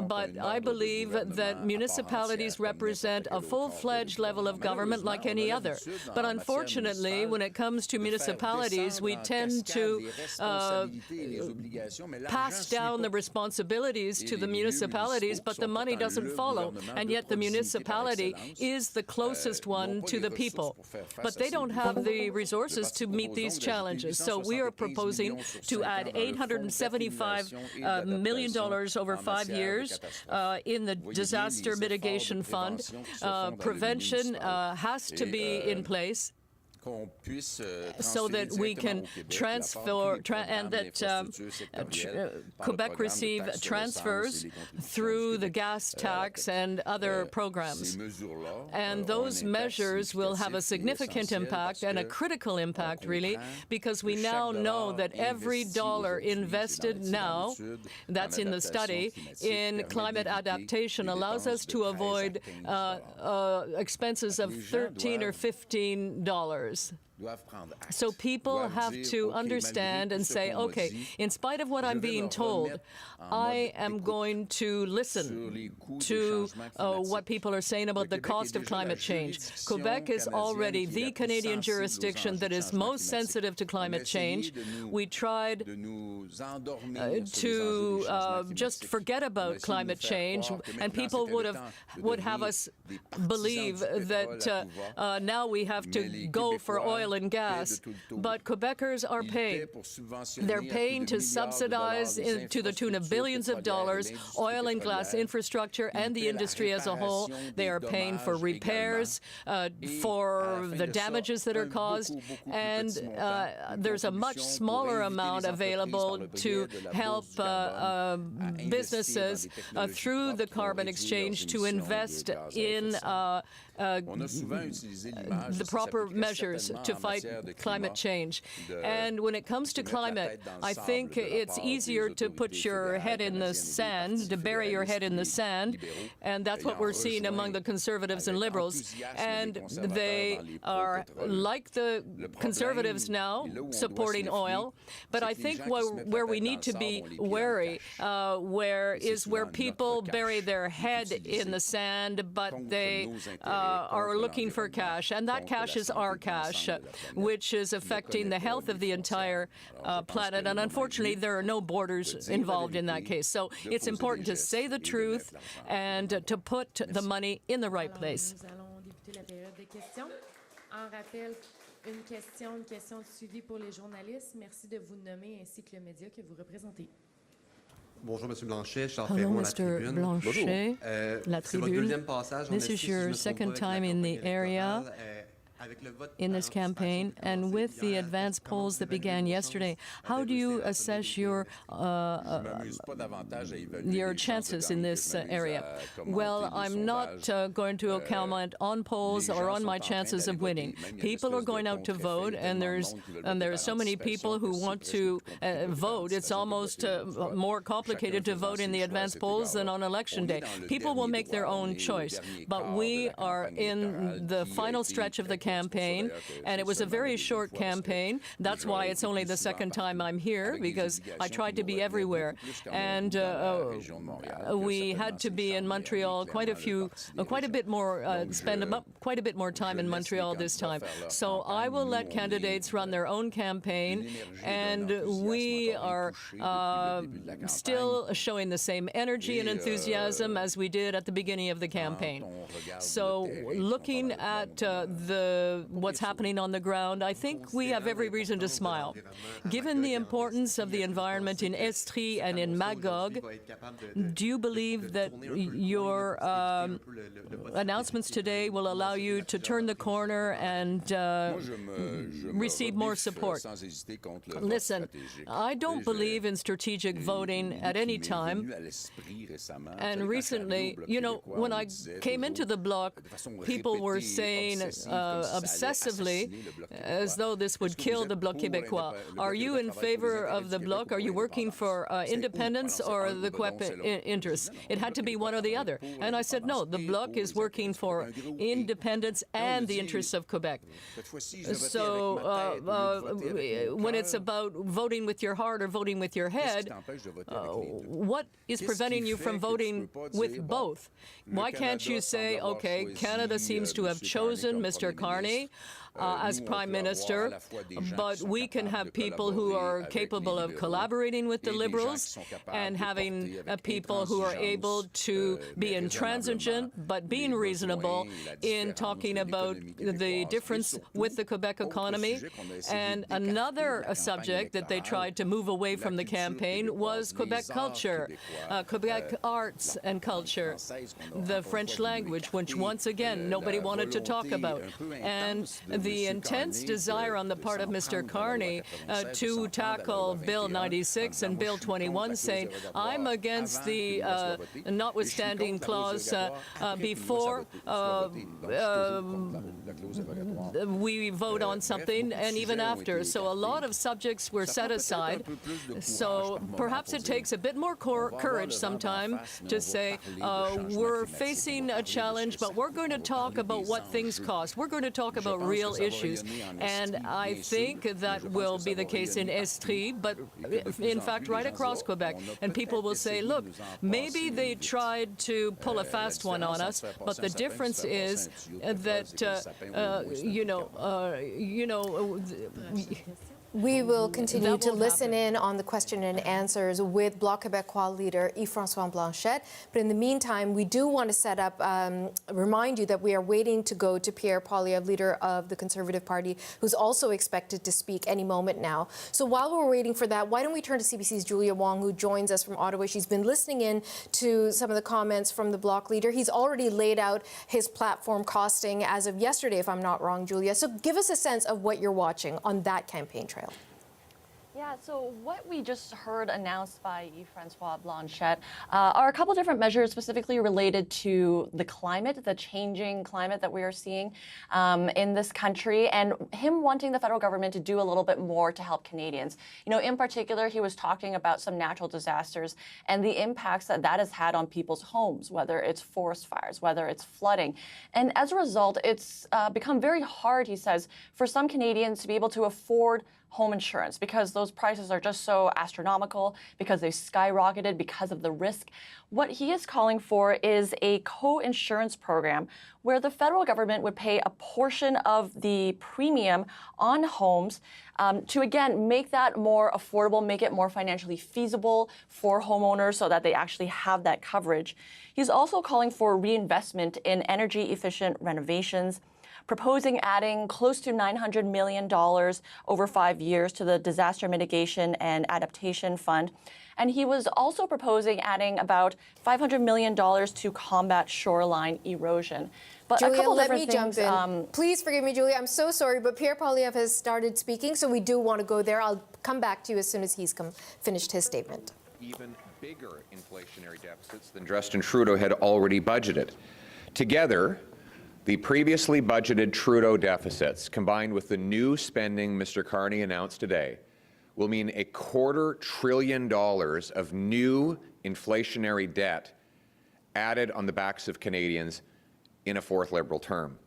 but I believe that municipalities represent a full-fledged level of government like any other. But unfortunately, when it comes to municipalities, we tend to pass down the responsibilities to the municipalities, but the money doesn't follow. And yet the municipality is the closest one to the people. But they don't have the resources to meet these challenges. So we are proposing to add $875 million over 5 years in the Disaster Mitigation Fund. Prevention has to be in place so that we can transfer and that Quebec receive transfers through the gas tax and other programs. And those measures will have a significant impact and a critical impact, really, because we now know that every dollar invested now, that's in the study, in climate adaptation allows us to avoid expenses of $13 or $15. So people have to understand and say, okay, in spite of what I'm being told, I am going to listen to what people are saying about the cost of climate change. Quebec is already the Canadian jurisdiction that is most sensitive to climate change. We tried to just forget about climate change, and people would have us believe that now we have to go for oil and gas, but Quebecers are paying. They're paying to subsidize to the tune of billions of dollars oil and gas infrastructure and the industry as a whole. They are paying for repairs, for the damages that are caused, and there's a much smaller amount available to help businesses through the carbon exchange to invest in the proper measures to fight climate change. And when it comes to climate, I think it's easier to put your head in the sand, to bury your head in the sand, and that's what we're seeing among the Conservatives and Liberals. And they are, like the Conservatives now, supporting oil. But I think where we need to be wary where people bury their head in the sand, but they are looking for cash. And that cash is our cash, which is affecting the health of the entire planet. And unfortunately, there are no borders involved in that case. So it's important to say the truth and to put the money in the right place. Une question de suivi pour les journalistes. Merci de vous nommer ainsi que le média que vous représentez. Bonjour, M. Blanchet. Hello, Mr. Blanchet. La Tribune. This is your second time in the area in this campaign, and with the advanced polls that began yesterday, how do you assess your chances in this area? Well, I'm not going to comment on polls or on my chances of winning. People are going out to vote, and there are so many people who want to vote. It's almost more complicated to vote in the advanced polls than on election day. People will make their own choice, but we are in the final stretch of the campaign, and it was a very short campaign. That's why it's only the second time I'm here, because I tried to be everywhere. And we had to be in Montreal spend quite a bit more time in Montreal this time. So I will let candidates run their own campaign, and we are still showing the same energy and enthusiasm as we did at the beginning of the campaign. So looking at what's happening on the ground, I think we have every reason to smile. Given the importance of the environment in Estrie and in Magog, do you believe that your announcements today will allow you to turn the corner and receive more support? Listen, I don't believe in strategic voting at any time. And recently, when I came into the Bloc, people were saying obsessively as though this would kill the Bloc Québécois. Are you in favor of the Bloc? Are you working for independence or the Quebec interests? It had to be one or the other. And I said, no, the Bloc is working for independence and the interests of Quebec. So when it's about voting with your heart or voting with your head, what is preventing you from voting with both? Why can't you say, okay, Canada seems to have chosen Mr. Carney as Prime Minister, but we can have people who are capable of collaborating with the Liberals and having people who are able to be intransigent but being reasonable in talking about the difference with the Quebec economy. And another subject that they tried to move away from the campaign was Quebec culture, Quebec arts and culture, the French language, which once again nobody wanted to talk about. And the intense desire on the part of Mr. Carney to tackle Bill 96 and Bill 21, saying, I'm against the notwithstanding clause before we vote on something and even after. So a lot of subjects were set aside. So perhaps it takes a bit more courage sometime to say, we're facing a challenge, but we're going to talk about what things cost. We're going to talk about real issues. And I think that will be the case in Estrie, but in fact right across Quebec. And people will say, look, maybe they tried to pull a fast one on us, but the difference is that, we will continue to listen in on the question and answers with Bloc Québécois leader Yves-François Blanchet. But in the meantime, we do want to set up, remind you that we are waiting to go to Pierre Poilievre, leader of the Conservative Party, who's also expected to speak any moment now. So while we're waiting for that, why don't we turn to CBC's Julia Wong, who joins us from Ottawa. She's been listening in to some of the comments from the Bloc leader. He's already laid out his platform costing as of yesterday, if I'm not wrong, Julia. So give us a sense of what you're watching on that campaign trail. Yeah, so what we just heard announced by Yves-François Blanchet are a couple different measures specifically related to the climate, the changing climate that we are seeing in this country, and him wanting the federal government to do a little bit more to help Canadians. You know, in particular, he was talking about some natural disasters and the impacts that that has had on people's homes, whether it's forest fires, whether it's flooding. And as a result, it's become very hard, he says, for some Canadians to be able to afford home insurance because those prices are just so astronomical, because they've skyrocketed because of the risk. What he is calling for is a co-insurance program where the federal government would pay a portion of the premium on homes to, again, make that more affordable, make it more financially feasible for homeowners so that they actually have that coverage. He's also calling for reinvestment in energy-efficient renovations, proposing adding close to $900 million over 5 years to the Disaster Mitigation and Adaptation Fund. And he was also proposing adding about $500 million to combat shoreline erosion. But Julia, a couple let me different jump in. Please forgive me, Julia. I'm so sorry, but Pierre Poilievre has started speaking, so we do want to go there. I'll come back to you as soon as he's finished his statement. Even bigger inflationary deficits than Justin Trudeau had already budgeted. Together, the previously budgeted Trudeau deficits, combined with the new spending Mr. Carney announced today, will mean $250 billion of new inflationary debt added on the backs of Canadians in a fourth Liberal term.